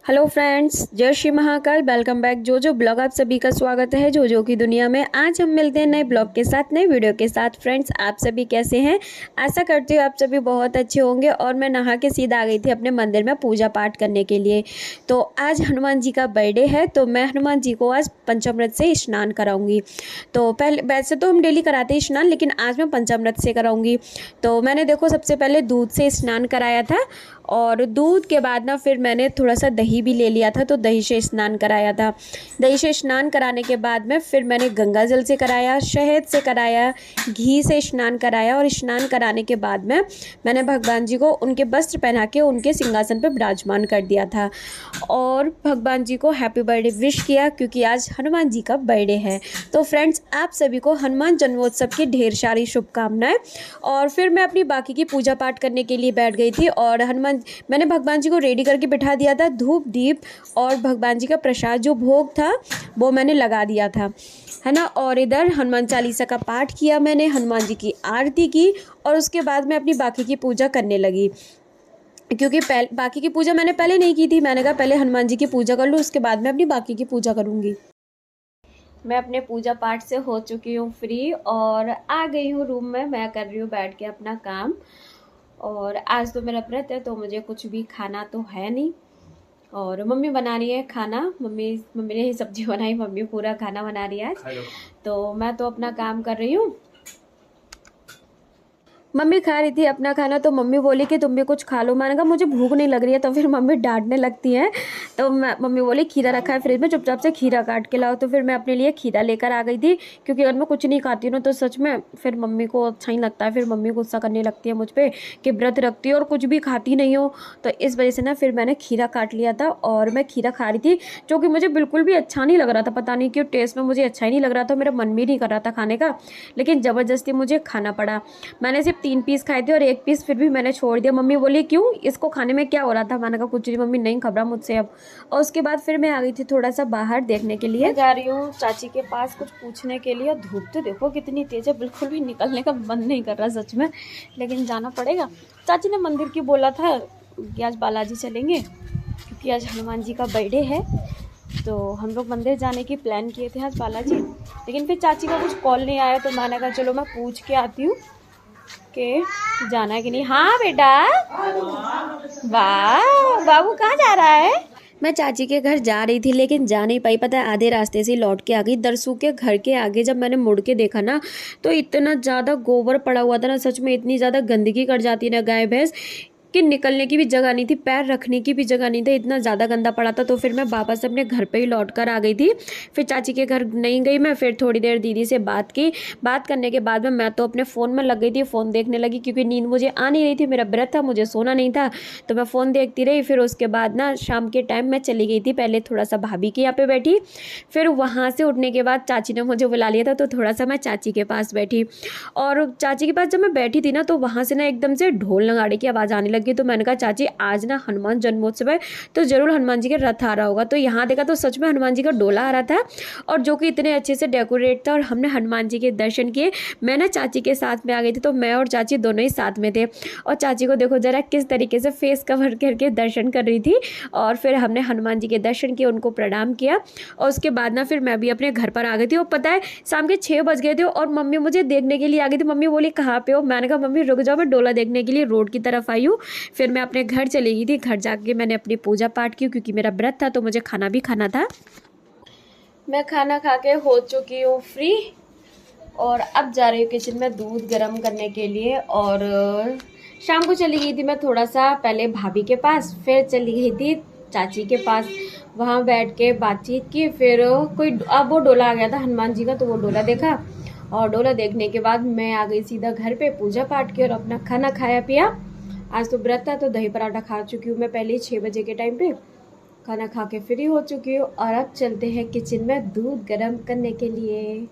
Hello friends, जय Shri Mahakal. Welcome back जो blog. आप सभी का स्वागत है जो की दुनिया में। आज हम मिलते हैं नए ब्लॉग के साथ, नए वीडियो के साथ। फ्रेंड्स, आप सभी कैसे हैं? आशा करती हूँ आप सभी बहुत अच्छे होंगे। और मैं नहा के सीधा आ गई थी अपने मंदिर में पूजा पाठ करने के लिए। तो आज हनुमान जी का बर्थडे है, तो मैं हनुमान जी को आज पंचामृत से स्नान कराऊंगी। तो पहले वैसे तो हम डेली कराते हैं स्नान, लेकिन आज मैं पंचामृत से कराऊंगी। तो मैंने देखो सबसे पहले दूध से स्नान कराया था, और दूध के बाद ना फिर मैंने थोड़ा सा दही भी ले लिया था, तो दही से स्नान कराया था। दही से स्नान कराने के बाद में फिर मैंने गंगा जल से कराया, शहद से कराया, घी से स्नान कराया। और स्नान कराने के बाद में मैंने भगवान जी को उनके वस्त्र पहना के उनके सिंहासन पर विराजमान कर दिया था, और भगवान जी को हैप्पी बर्थडे विश किया, क्योंकि आज हनुमान जी का बर्थडे है। तो फ्रेंड्स, आप सभी को हनुमान जन्मोत्सव की ढेर सारी शुभकामनाएं। और फिर मैं अपनी बाकी की पूजा पाठ करने के लिए बैठ गई थी, और मैंने भगवान जी को रेडी करके बिठा दिया था। धूप दीप और भगवान जी का प्रसाद जो भोग था वो मैंने लगा दिया था, है ना। और इधर हनुमान चालीसा का पाठ किया मैंने, हनुमान जी की आरती की, और उसके बाद मैं अपनी बाकी की पूजा करने लगी। क्योंकि बाकी की पूजा मैंने पहले नहीं की थी। मैंने कहा पहले हनुमान जी की पूजा कर लूँ, उसके बाद मैं अपनी बाकी की पूजा करूँगी। मैं अपने पूजा पाठ से हो चुकी हूँ फ्री, और आ गई हूँ रूम में। मैं कर रही हूँ बैठ के अपना काम। और आज तो मेरा व्रत है, तो मुझे कुछ भी खाना तो है नहीं। और मम्मी बना रही है खाना। मम्मी ने ही सब्जी बनाई, मम्मी पूरा खाना बना रही है आज। तो मैं तो अपना काम कर रही हूँ। मम्मी खा रही थी अपना खाना, तो मम्मी बोली कि तुम भी कुछ खा लो। मैंने कहा मुझे भूख नहीं लग रही है, तो फिर मम्मी डांटने लगती हैं। तो मम्मी बोली खीरा रखा है फ्रिज में, चुपचाप से खीरा काट के लाओ। तो फिर मैं अपने लिए खीरा लेकर आ गई थी, क्योंकि अगर मैं कुछ नहीं खाती हूँ ना तो सच में फिर मम्मी को अच्छा ही लगता है। फिर मम्मी गुस्सा करने लगती है मुझ पर कि व्रत रखती है और कुछ भी खाती नहीं हो। तो इस वजह से ना फिर मैंने खीरा काट लिया था, और मैं खीरा खा रही थी, जो कि मुझे बिल्कुल भी अच्छा नहीं लग रहा था। पता नहीं क्यों टेस्ट में मुझे अच्छा ही नहीं लग रहा था, मेरा मन भी नहीं कर रहा था खाने का, लेकिन ज़बरदस्ती मुझे खाना पड़ा। मैंने सिर्फ 3 पीस खाए थे, और 1 पीस फिर भी मैंने छोड़ दिया। मम्मी बोली क्यों, इसको खाने में क्या हो रहा था? मैंने कहा कुछ नहीं मम्मी, नहीं खबरा मुझसे अब। और उसके बाद फिर मैं आ गई थी थोड़ा सा बाहर देखने के लिए। जा रही हूँ चाची के पास कुछ पूछने के लिए। धूप तो देखो कितनी तेज है, बिल्कुल भी निकलने का मन नहीं कर रहा सच में, लेकिन जाना पड़ेगा। चाची ने मंदिर की बोला था कि आज बालाजी चलेंगे, क्योंकि आज हनुमान जी का बर्थडे है। तो हम लोग मंदिर जाने की प्लान किए थे आज बालाजी, लेकिन फिर चाची का कुछ कॉल नहीं आया, तो मैंने कहा चलो मैं पूछ के आती हूँ कि जाना है कि नहीं। हाँ बेटा, वाह बाबू कहाँ जा रहा है? मैं चाची के घर जा रही थी, लेकिन जा नहीं पाई। पता है, आधे रास्ते से लौट के आ गई। दरसू के घर के आगे जब मैंने मुड़ के देखा ना, तो इतना ज़्यादा गोबर पड़ा हुआ था ना, सच में इतनी ज़्यादा गंदगी कर जाती है ना गाय भैंस, कि निकलने की भी जगह नहीं थी, पैर रखने की भी जगह नहीं थी, इतना ज़्यादा गंदा पड़ा था। तो फिर मैं वापस अपने घर पे ही लौट कर आ गई थी। फिर चाची के घर नहीं गई मैं, फिर थोड़ी देर दीदी से बात की। बात करने के बाद में मैं तो अपने फ़ोन में लग गई थी, फ़ोन देखने लगी, क्योंकि नींद मुझे आ नहीं रही थी। मेरा व्रत था, मुझे सोना नहीं था, तो मैं फ़ोन देखती रही। फिर उसके बाद ना शाम के टाइम मैं चली गई थी, पहले थोड़ा सा भाभी के यहाँ पे बैठी। फिर वहाँ से उठने के बाद चाची ने मुझे बुला लिया था, तो थोड़ा सा मैं चाची के पास बैठी। और चाची के पास जब मैं बैठी थी ना, तो वहाँ से ना एकदम से ढोल नगाड़े की आवाज़ आने लगी। तो मैंने कहा चाची, आज ना हनुमान जन्मोत्सव है, तो जरूर हनुमान जी के रथ आ रहा होगा। तो यहाँ देखा तो सच में हनुमान जी का डोला आ रहा था, और जो कि इतने अच्छे से डेकोरेट था, और हमने हनुमान जी के दर्शन किए। मैं ना चाची के साथ में आ गई थी, तो मैं और चाची दोनों ही साथ में थे। और चाची को देखो जरा किस तरीके से फेस कवर करके दर्शन कर रही थी। और फिर हमने हनुमान जी के दर्शन किए, उनको प्रणाम किया, और उसके बाद ना फिर मैं भी अपने घर पर आ गई थी। और पता है, शाम के 6 बज गए थे, और मम्मी मुझे देखने के लिए आ गई थी। मम्मी बोली कहाँ पे हो? मैंने कहा मम्मी रुक जाओ, मैं डोला देखने के लिए रोड की तरफ आई हूँ। फिर मैं अपने घर चली गई थी। घर जाके मैंने अपनी पूजा पाठ की, क्योंकि मेरा व्रत था, तो मुझे खाना भी खाना था। मैं खाना खा के हो चुकी हूँ फ्री, और अब जा रही हूँ किचन में दूध गर्म करने के लिए। और शाम को चली गई थी मैं थोड़ा सा पहले भाभी के पास, फिर चली गई थी चाची के पास, वहाँ बैठ के बातचीत की। फिर अब वो डोला आ गया था हनुमान जी का, तो वो डोला देखा, और डोला देखने के बाद मैं आ गई सीधा घर पे, पूजा पाठ की और अपना खाना खाया पिया। आज तो व्रत था, तो दही पराठा खा चुकी हूँ मैं पहले ही 6 बजे के टाइम पे। खाना खा के फ्री हो चुकी हूँ, और अब चलते हैं किचन में दूध गर्म करने के लिए।